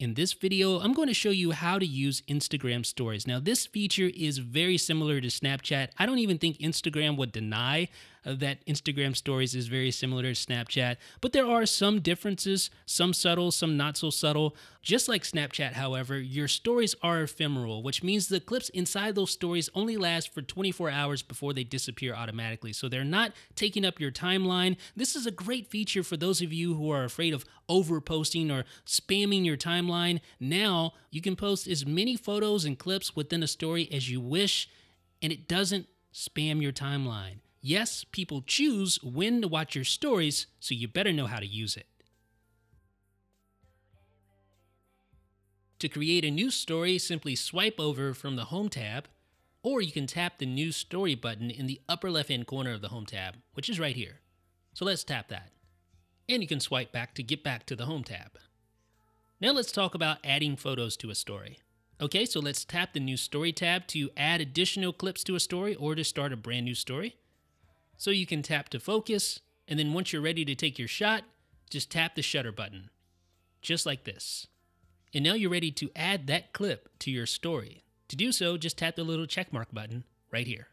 In this video, I'm going to show you how to use Instagram stories. Now, this feature is very similar to Snapchat. I don't even think Instagram would deny that Instagram stories is very similar to Snapchat, but there are some differences, some subtle, some not so subtle. Just like Snapchat, however, your stories are ephemeral, which means the clips inside those stories only last for 24 hours before they disappear automatically. So they're not taking up your timeline. This is a great feature for those of you who are afraid of overposting or spamming your timeline. Now you can post as many photos and clips within a story as you wish, and it doesn't spam your timeline. Yes, people choose when to watch your stories, so you better know how to use it. To create a new story, simply swipe over from the Home tab, or you can tap the New Story button in the upper left-hand corner of the Home tab, which is right here. So let's tap that. And you can swipe back to get back to the Home tab. Now let's talk about adding photos to a story. Okay, so let's tap the New Story tab to add additional clips to a story or to start a brand new story. So you can tap to focus, and then once you're ready to take your shot, just tap the shutter button, just like this. And now you're ready to add that clip to your story. To do so, just tap the little checkmark button right here.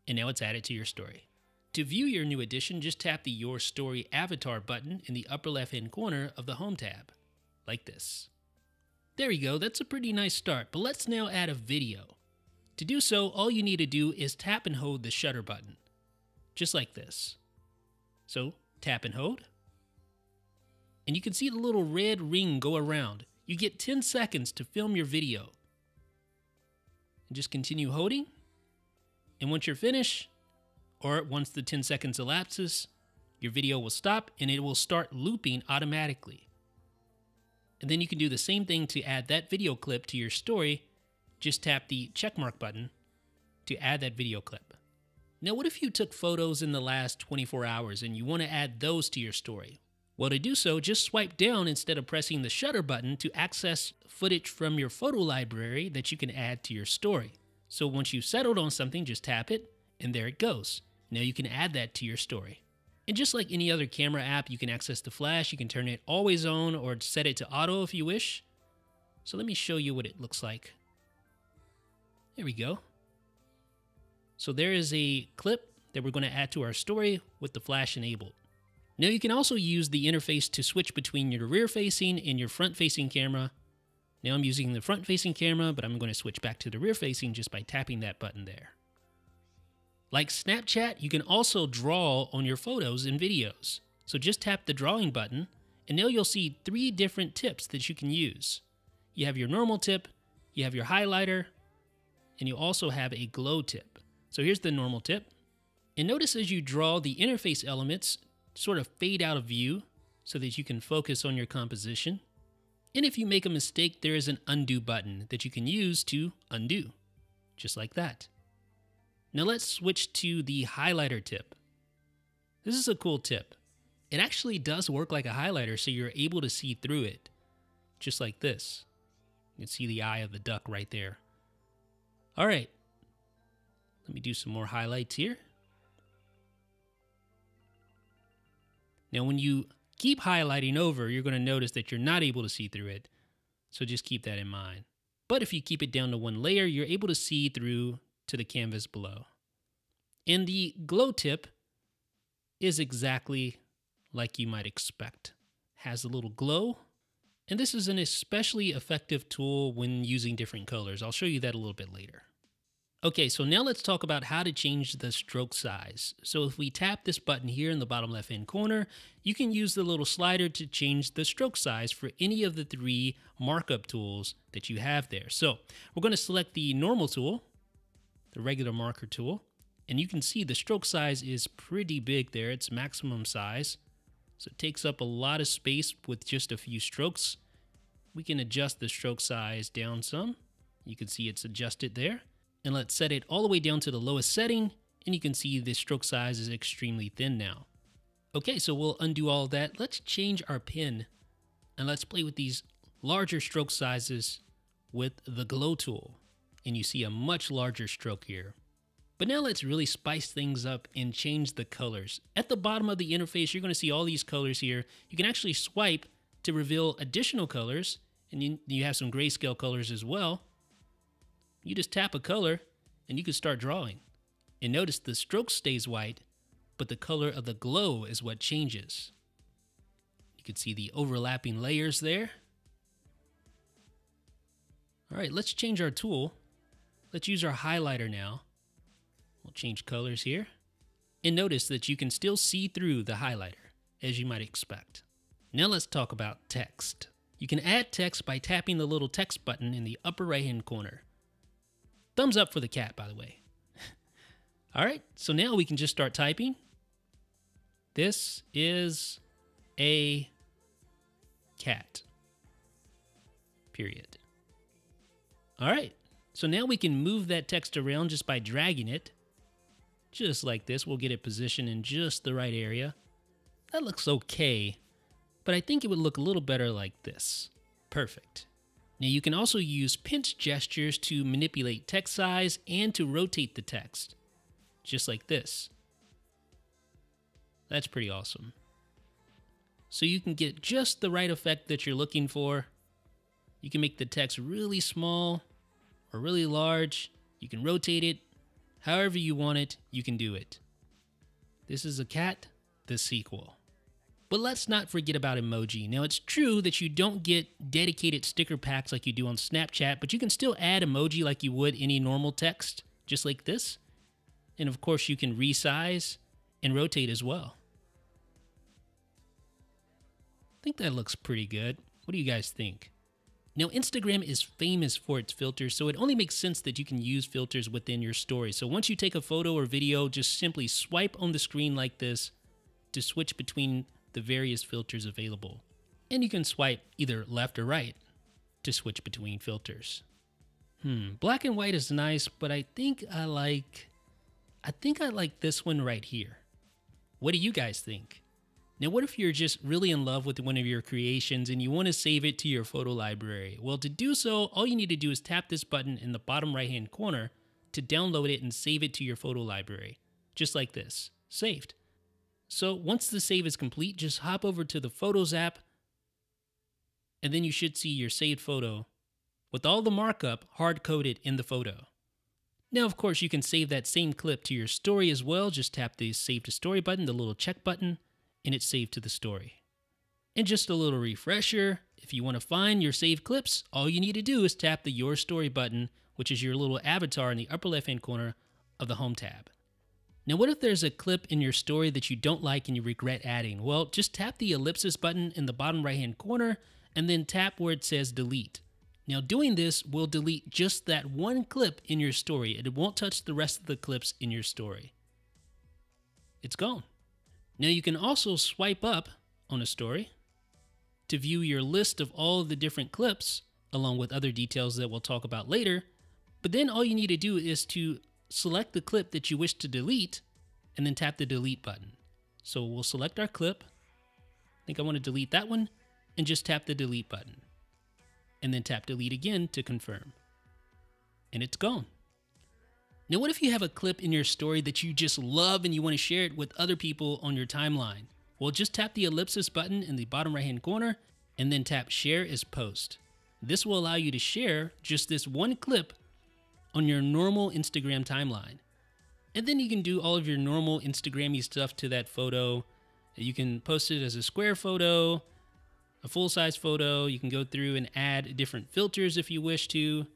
And now it's added to your story. To view your new addition, just tap the Your Story Avatar button in the upper left-hand corner of the Home tab, like this. There you go, that's a pretty nice start, but let's now add a video. To do so, all you need to do is tap and hold the shutter button, just like this. So, tap and hold. And you can see the little red ring go around. You get 10 seconds to film your video. And just continue holding. And once you're finished, or once the 10 seconds elapses, your video will stop and it will start looping automatically. And then you can do the same thing to add that video clip to your story. Just tap the checkmark button to add that video clip. Now, what if you took photos in the last 24 hours and you want to add those to your story? Well, to do so, just swipe down instead of pressing the shutter button to access footage from your photo library that you can add to your story. So once you've settled on something, just tap it, and there it goes. Now you can add that to your story. And just like any other camera app, you can access the flash, you can turn it always on or set it to auto if you wish. So let me show you what it looks like. There we go. So there is a clip that we're going to add to our story with the flash enabled. Now you can also use the interface to switch between your rear-facing and your front-facing camera. Now I'm using the front-facing camera, but I'm going to switch back to the rear-facing just by tapping that button there. Like Snapchat, you can also draw on your photos and videos. So just tap the drawing button, and now you'll see 3 different tips that you can use. You have your normal tip, you have your highlighter, and you also have a glow tip. So here's the normal tip. And notice as you draw, the interface elements sort of fade out of view so that you can focus on your composition. And if you make a mistake, there is an undo button that you can use to undo, just like that. Now let's switch to the highlighter tip. This is a cool tip. It actually does work like a highlighter, so you're able to see through it, just like this. You can see the eye of the duck right there. All right, let me do some more highlights here. Now when you keep highlighting over, you're going to notice that you're not able to see through it, so just keep that in mind. But if you keep it down to one layer, you're able to see through to the canvas below. And the glow tip is exactly like you might expect. Has a little glow, and this is an especially effective tool when using different colors. I'll show you that a little bit later. Okay, so now let's talk about how to change the stroke size. So if we tap this button here in the bottom left-hand corner, you can use the little slider to change the stroke size for any of the 3 markup tools that you have there. So we're going to select the normal tool, the regular marker tool, and you can see the stroke size is pretty big there. It's maximum size, so it takes up a lot of space with just a few strokes. We can adjust the stroke size down some. You can see it's adjusted there. And let's set it all the way down to the lowest setting, and you can see the stroke size is extremely thin now. Okay, so we'll undo all of that. Let's change our pen, and let's play with these larger stroke sizes with the glow tool. And you see a much larger stroke here. But now let's really spice things up and change the colors. At the bottom of the interface, you're going to see all these colors here. You can actually swipe to reveal additional colors, and you have some grayscale colors as well. You just tap a color and you can start drawing. And notice the stroke stays white, but the color of the glow is what changes. You can see the overlapping layers there. All right, let's change our tool. Let's use our highlighter now. We'll change colors here. And notice that you can still see through the highlighter, as you might expect. Now let's talk about text. You can add text by tapping the little text button in the upper right-hand corner. Thumbs up for the cat, by the way. All right, so now we can just start typing. This is a cat. Period. All right, so now we can move that text around just by dragging it. Just like this, we'll get it positioned in just the right area. That looks okay, but I think it would look a little better like this. Perfect. Now you can also use pinch gestures to manipulate text size and to rotate the text. Just like this. That's pretty awesome. So you can get just the right effect that you're looking for. You can make the text really small or really large. You can rotate it. However you want it, you can do it. This is a cat, the sequel. But let's not forget about emoji. Now it's true that you don't get dedicated sticker packs like you do on Snapchat, but you can still add emoji like you would any normal text, just like this. And of course you can resize and rotate as well. I think that looks pretty good. What do you guys think? Now, Instagram is famous for its filters, so it only makes sense that you can use filters within your story. So once you take a photo or video, just simply swipe on the screen like this to switch between the various filters available. And you can swipe either left or right to switch between filters. Black and white is nice, but I think I like this one right here. What do you guys think? Now, what if you're just really in love with one of your creations and you want to save it to your photo library? Well, to do so, all you need to do is tap this button in the bottom right-hand corner to download it and save it to your photo library. Just like this. Saved. So once the save is complete, just hop over to the Photos app, and then you should see your saved photo with all the markup hard-coded in the photo. Now, of course, you can save that same clip to your story as well. Just tap the Save to Story button, the little check button, and it's saved to the story. And just a little refresher, if you want to find your saved clips, all you need to do is tap the Your Story button, which is your little avatar in the upper left-hand corner of the Home tab. Now, what if there's a clip in your story that you don't like and you regret adding? Well, just tap the ellipsis button in the bottom right-hand corner and then tap where it says Delete. Now, doing this will delete just that one clip in your story. It won't touch the rest of the clips in your story. It's gone. Now you can also swipe up on a story to view your list of all of the different clips along with other details that we'll talk about later. But then all you need to do is to select the clip that you wish to delete and then tap the delete button. So we'll select our clip. I think I want to delete that one and just tap the delete button and then tap delete again to confirm. And it's gone. Now, what if you have a clip in your story that you just love and you want to share it with other people on your timeline? Well, just tap the ellipsis button in the bottom right-hand corner and then tap Share as Post. This will allow you to share just this one clip on your normal Instagram timeline. And then you can do all of your normal Instagram-y stuff to that photo. You can post it as a square photo, a full-size photo. You can go through and add different filters if you wish to,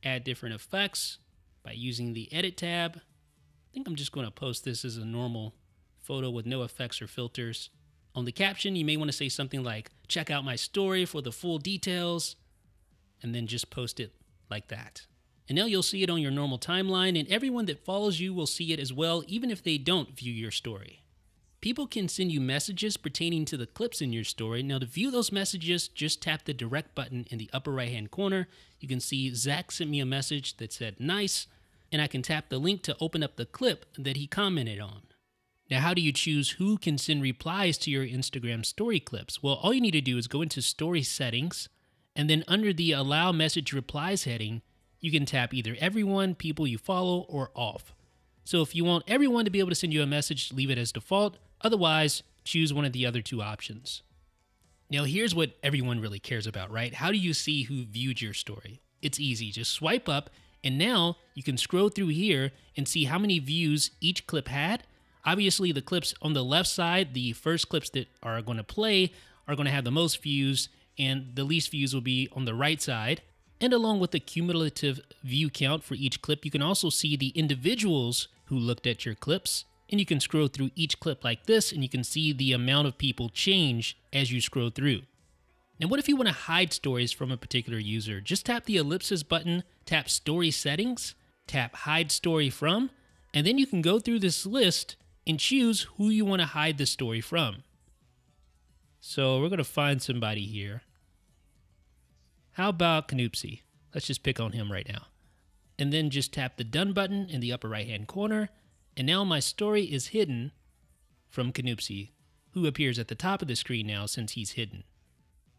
add different effects by using the Edit tab. I think I'm just going to post this as a normal photo with no effects or filters. On the caption, you may want to say something like, check out my story for the full details, and then just post it like that. And now you'll see it on your normal timeline, and everyone that follows you will see it as well, even if they don't view your story. People can send you messages pertaining to the clips in your story. Now, to view those messages, just tap the direct button in the upper right-hand corner. You can see Zach sent me a message that said, nice, and I can tap the link to open up the clip that he commented on. Now, how do you choose who can send replies to your Instagram story clips? Well, all you need to do is go into Story Settings, and then under the Allow Message Replies heading, you can tap either Everyone, People You Follow, or Off. So if you want everyone to be able to send you a message, leave it as default. Otherwise, choose one of the other two options. Now, here's what everyone really cares about, right? How do you see who viewed your story? It's easy. Just swipe up, and now you can scroll through here and see how many views each clip had. Obviously, the clips on the left side, the first clips that are going to play, are going to have the most views, and the least views will be on the right side. And along with the cumulative view count for each clip, you can also see the individuals who looked at your clips. And you can scroll through each clip like this, and you can see the amount of people change as you scroll through. Now, what if you want to hide stories from a particular user? Just tap the ellipsis button, tap Story Settings, tap Hide Story From, and then you can go through this list and choose who you want to hide the story from. So we're going to find somebody here. How about Canoopsy? Let's just pick on him right now. And then just tap the Done button in the upper right-hand corner. And now my story is hidden from Canoopsy, who appears at the top of the screen now since he's hidden.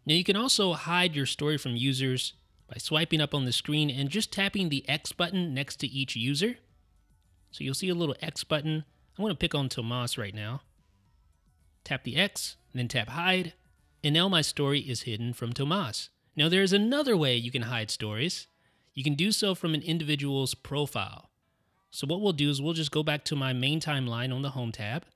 Now you can also hide your story from users by swiping up on the screen and just tapping the X button next to each user. So you'll see a little X button. I'm going to pick on Tomas right now. Tap the X, then tap Hide, and now my story is hidden from Tomas. Now there's another way you can hide stories. You can do so from an individual's profile. So what we'll do is we'll just go back to my main timeline on the Home tab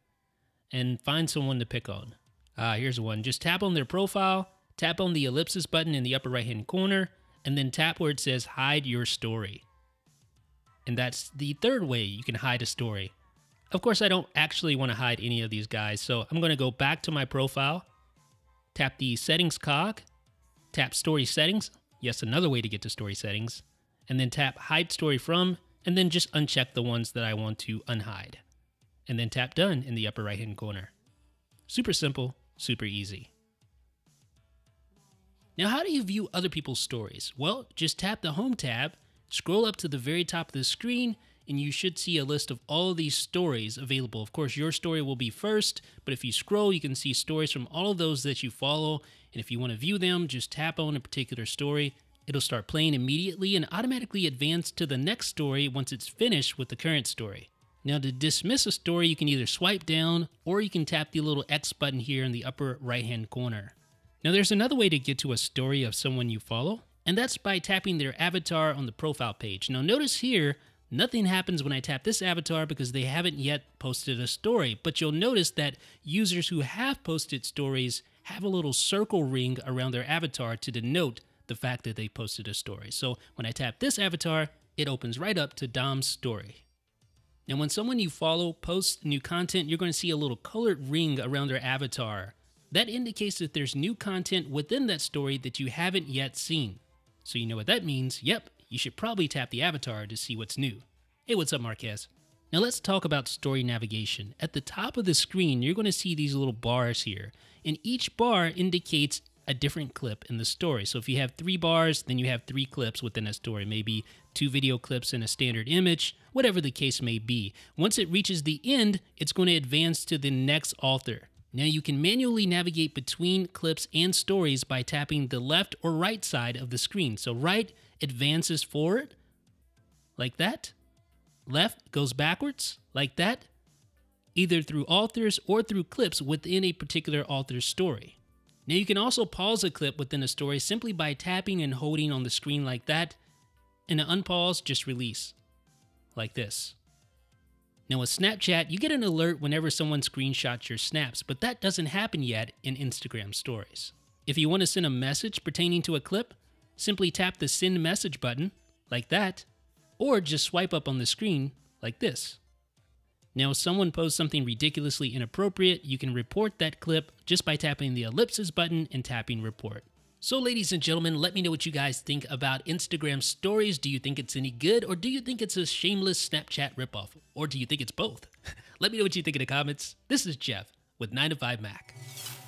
and find someone to pick on. Here's one. Just tap on their profile, tap on the ellipsis button in the upper right-hand corner, and then tap where it says Hide Your Story. And that's the third way you can hide a story. Of course, I don't actually want to hide any of these guys, so I'm going to go back to my profile, tap the Settings cog, tap Story Settings. Yes, another way to get to Story Settings. And then tap Hide Story From, and then just uncheck the ones that I want to unhide. And then tap Done in the upper right-hand corner. Super simple, super easy. Now, how do you view other people's stories? Well, just tap the Home tab, scroll up to the very top of the screen, and you should see a list of all of these stories available. Of course, your story will be first, but if you scroll, you can see stories from all of those that you follow. And if you want to view them, just tap on a particular story. It'll start playing immediately and automatically advance to the next story once it's finished with the current story. Now, to dismiss a story, you can either swipe down or you can tap the little X button here in the upper right-hand corner. Now, there's another way to get to a story of someone you follow, and that's by tapping their avatar on the profile page. Now, notice here, nothing happens when I tap this avatar because they haven't yet posted a story, but you'll notice that users who have posted stories have a little circle ring around their avatar to denote the fact that they posted a story. So when I tap this avatar, it opens right up to Dom's story. Now, when someone you follow posts new content, you're going to see a little colored ring around their avatar. That indicates that there's new content within that story that you haven't yet seen. So you know what that means. Yep, you should probably tap the avatar to see what's new. Hey, what's up, Marquez? Now let's talk about story navigation. At the top of the screen, you're going to see these little bars here, and each bar indicates a different clip in the story. So if you have 3 bars, then you have 3 clips within a story, maybe 2 video clips in a standard image, whatever the case may be. Once it reaches the end, it's going to advance to the next author. Now you can manually navigate between clips and stories by tapping the left or right side of the screen. So right advances forward, like that. Left goes backwards, like that, either through authors or through clips within a particular author's story. Now you can also pause a clip within a story simply by tapping and holding on the screen like that, and to unpause, just release, like this. Now with Snapchat, you get an alert whenever someone screenshots your snaps, but that doesn't happen yet in Instagram stories. If you want to send a message pertaining to a clip, simply tap the Send Message button, like that, or just swipe up on the screen, like this. Now, if someone posts something ridiculously inappropriate, you can report that clip just by tapping the ellipsis button and tapping report. So ladies and gentlemen, let me know what you guys think about Instagram stories. Do you think it's any good, or do you think it's a shameless Snapchat ripoff? Or do you think it's both? Let me know what you think in the comments. This is Jeff with 9to5Mac.